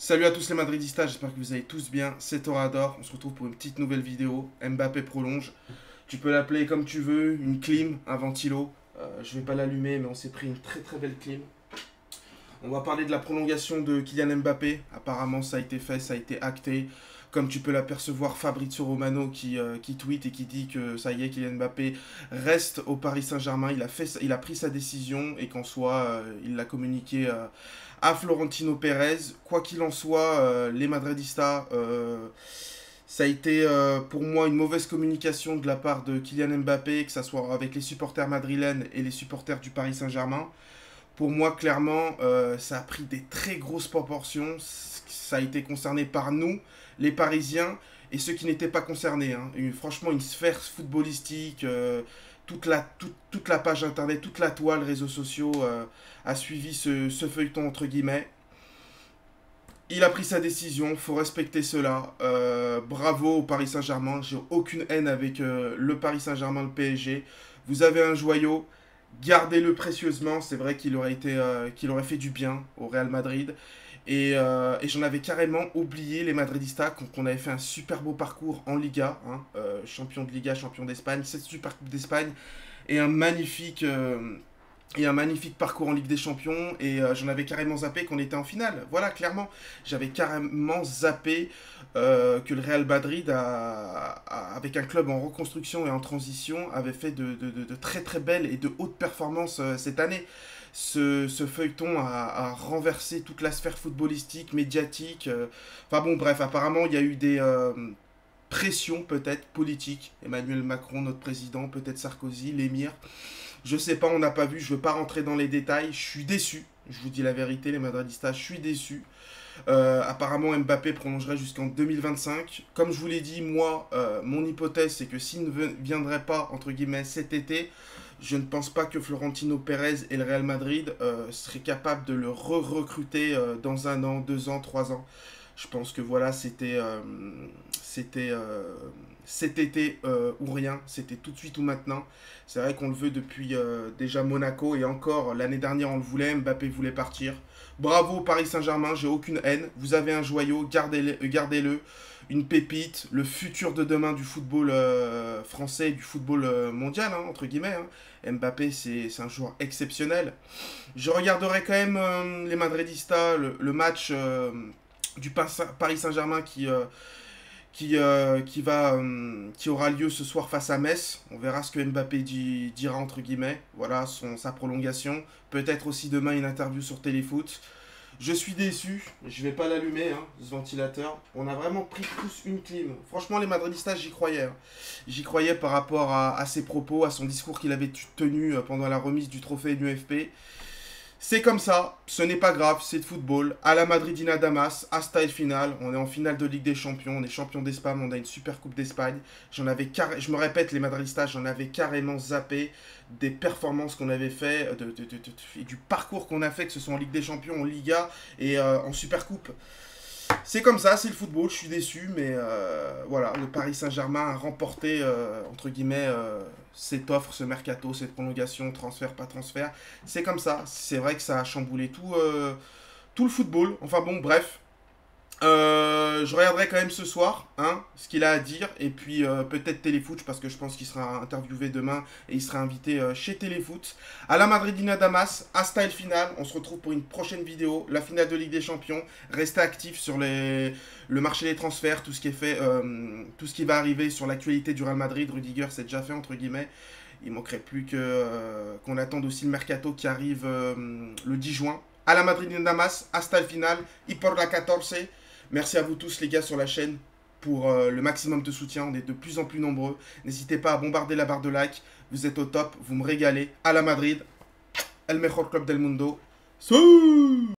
Salut à tous les Madridistas, j'espère que vous allez tous bien, c'est Torador, on se retrouve pour une petite nouvelle vidéo, Mbappé prolonge, tu peux l'appeler comme tu veux, une clim, un ventilo, je vais pas l'allumer mais on s'est pris une très très belle clim. On va parler de la prolongation de Kylian Mbappé, apparemment ça a été fait, ça a été acté, comme tu peux l'apercevoir Fabrizio Romano qui tweet et qui dit que ça y est, Kylian Mbappé reste au Paris Saint-Germain, il a pris sa décision et qu'en soit il l'a communiqué à Florentino Pérez. Quoi qu'il en soit, les Madridistas, ça a été pour moi une mauvaise communication de la part de Kylian Mbappé, que ce soit avec les supporters madrilènes et les supporters du Paris Saint-Germain. Pour moi, clairement, ça a pris des très grosses proportions. Ça a été concerné par nous, les Parisiens, et ceux qui n'étaient pas concernés. Hein. Franchement, une sphère footballistique, toute la page internet, toute la toile, réseaux sociaux, a suivi ce feuilleton, entre guillemets. Il a pris sa décision, faut respecter cela. Bravo au Paris Saint-Germain. J'ai aucune haine avec le Paris Saint-Germain, le PSG. Vous avez un joyau, gardez-le précieusement. C'est vrai qu'il aurait fait du bien au Real Madrid. Et j'en avais carrément oublié les Madridistas qu'on avait fait un super beau parcours en Liga, hein, champion de Liga, champion d'Espagne, cette super coupe d'Espagne et un magnifique parcours en Ligue des Champions. Et j'en avais carrément zappé qu'on était en finale. Voilà, clairement, j'avais carrément zappé que le Real Madrid, avec un club en reconstruction et en transition, avait fait de très très belles et de hautes performances cette année. Ce feuilleton a renversé toute la sphère footballistique, médiatique. Enfin bon, bref, apparemment, il y a eu des pressions peut-être politiques. Emmanuel Macron, notre président, peut-être Sarkozy, l'émir. Je sais pas, on n'a pas vu, je veux pas rentrer dans les détails. Je suis déçu, je vous dis la vérité, les Madridistas, je suis déçu. Apparemment, Mbappé prolongerait jusqu'en 2025. Comme je vous l'ai dit, moi, mon hypothèse, c'est que s'il ne viendrait pas, entre guillemets, cet été, je ne pense pas que Florentino Pérez et le Real Madrid seraient capables de le re-recruter dans 1 an, 2 ans, 3 ans. Je pense que voilà, c'était cet été ou rien, c'était tout de suite ou maintenant. C'est vrai qu'on le veut depuis déjà Monaco et encore l'année dernière on le voulait, Mbappé voulait partir. Bravo Paris Saint-Germain, j'ai aucune haine. Vous avez un joyau, gardez-le. Une pépite, le futur de demain du football français et du football mondial, hein, entre guillemets. Hein. Mbappé, c'est un joueur exceptionnel. Je regarderai quand même les Madridistas, le match du Paris Saint-Germain qui aura lieu ce soir face à Metz. On verra ce que Mbappé dira entre guillemets. Voilà sa prolongation. Peut-être aussi demain une interview sur Téléfoot. Je suis déçu, je vais pas l'allumer, hein, ce ventilateur. On a vraiment pris tous une clim. Franchement, les Madridistas, j'y croyais. Hein. J'y croyais par rapport à ses propos, à son discours qu'il avait tenu pendant la remise du trophée UFP. C'est comme ça, ce n'est pas grave, c'est de football. À la Madridina Damas, hasta el final. On est en finale de Ligue des Champions, on est champion d'Espagne, on a une super coupe d'Espagne. Je me répète, les Madridistas, j'en avais carrément zappé des performances qu'on avait fait, et du parcours qu'on a fait, que ce soit en Ligue des Champions, en Liga et en Super Coupe. C'est comme ça, c'est le football, je suis déçu, mais voilà, le Paris Saint-Germain a remporté, entre guillemets, cette offre, ce mercato, cette prolongation, transfert, pas transfert. C'est comme ça, c'est vrai que ça a chamboulé tout le football. Enfin bon, bref. Je regarderai quand même ce soir hein, ce qu'il a à dire. Et puis peut-être Téléfoot, parce que je pense qu'il sera interviewé demain et il sera invité chez Téléfoot. À la Madridina Damas, hasta el final. On se retrouve pour une prochaine vidéo. La finale de Ligue des Champions. Restez actifs sur le marché des transferts, tout ce qui est fait, tout ce qui va arriver sur l'actualité du Real Madrid. Rudiger, c'est déjà fait entre guillemets. Il manquerait plus qu'on attende aussi le mercato qui arrive le 10 juin. À la Madridina Damas, hasta el final. Y por la 14. Merci à vous tous les gars sur la chaîne pour le maximum de soutien. On est de plus en plus nombreux. N'hésitez pas à bombarder la barre de like. Vous êtes au top, vous me régalez. À la Madrid, el mejor club del mundo. Salut!